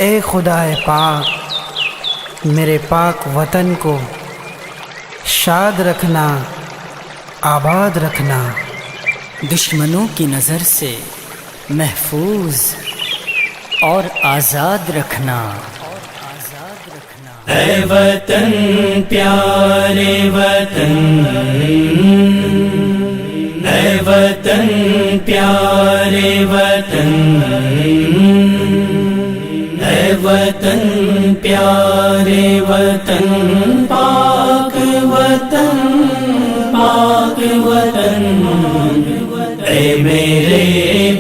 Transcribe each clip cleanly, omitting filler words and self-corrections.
اے خدائے پاک میرے پاک وطن کو شاد رکھنا، آباد رکھنا، دشمنوں کی نظر سے محفوظ اور آزاد رکھنا۔ اے وطن پیارے وطن، اے وطن پیارے وطن، اے وطن پیارے وطن، پاک وطن، پاک وطن، اے میرے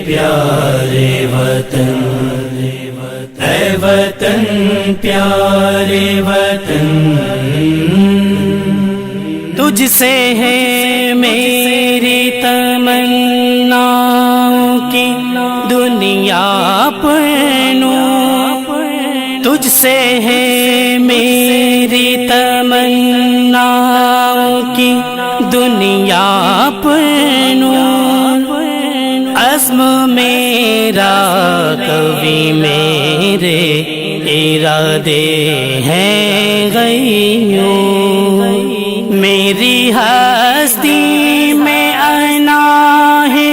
پیارے وطن، اے وطن پیارے وطن، تجھ سے ہے میری تمناؤں کی دنیا پرنوں، تجھ سے ہے میری تمناؤں کی دنیا پرنوں، عزم میرا کبھی میرے ارادے ہیں غیوں، میری ہستی میں آنا ہے،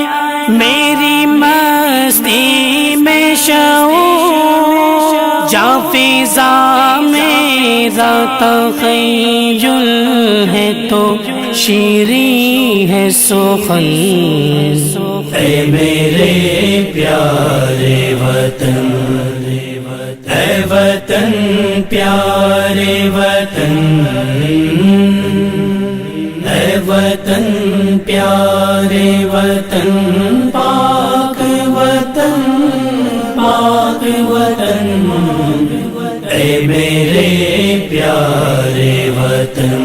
میری مستی میں شعور، جہاں فضا میرا تخیل ہے تو شیریں ہے سخن، اے میرے پیارے وطن، اے وطن پیارے وطن، اے وطن پیارے وطن، پاک وطن، پاک وطن، اے میرے پیارے وطن،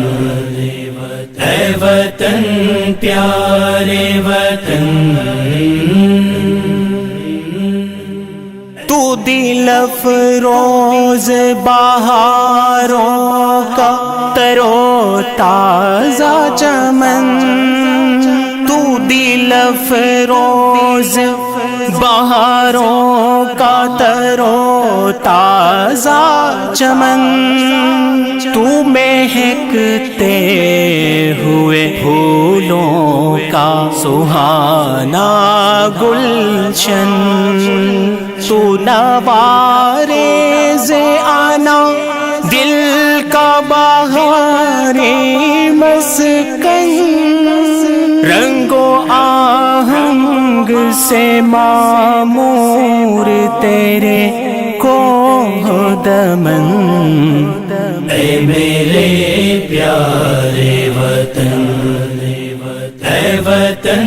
اے وطن پیارے وطن، تو دل افروز بہاروں کا ترو تازہ چمن، تو دل افروز بہاروں کا ترو تازہ چمن، تو مہکتے ہوئے پھولوں کا سہانا گلشن، تو نوارز آنا دل کا بہار مسکن، رنگ و آہنگ سے معمور تیرے کوہ دمن، اے میرے پیارے وطن، اے وطن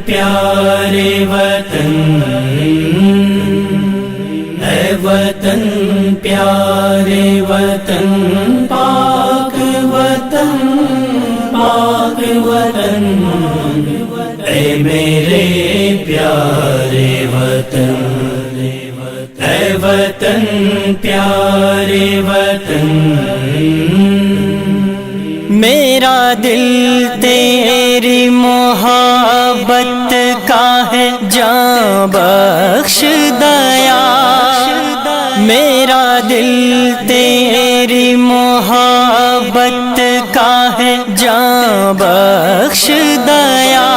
پیارے وطن، اے وطن پیارے وطن، پاک وطن، پاک وطن، اے میرے پیارے وطن، اے وطن پیارے وطن، میرا دل تیری محبت کا ہے جاں بخش دیا، میرا دل تیری محبت کا ہے جاں بخش دیا،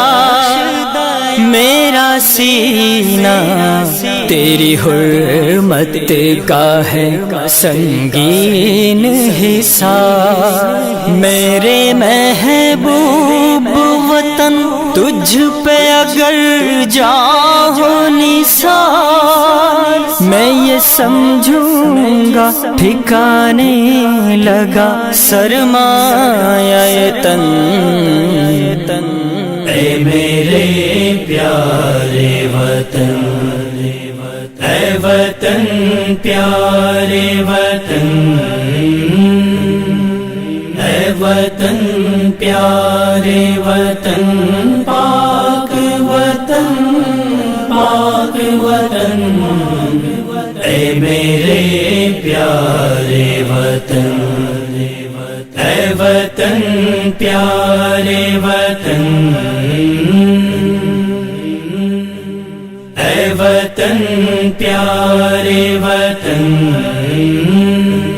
میرا سینہ تیری حرمت کا ہے سنگین حصار، میرے محبوب وطن تجھ پہ اگر جاؤ نثار، میں یہ سمجھوں گا ٹھکانے لگا سرمایہ تن، اے میرے پیارے وطن، اے وطن پیارے وطن، اے وطن پیارے وطن، پاک وطن، پاک وطن، اے میرے پیارے وطن، اے وطن پیارے وطن، اے وطن وطن پیارے وطن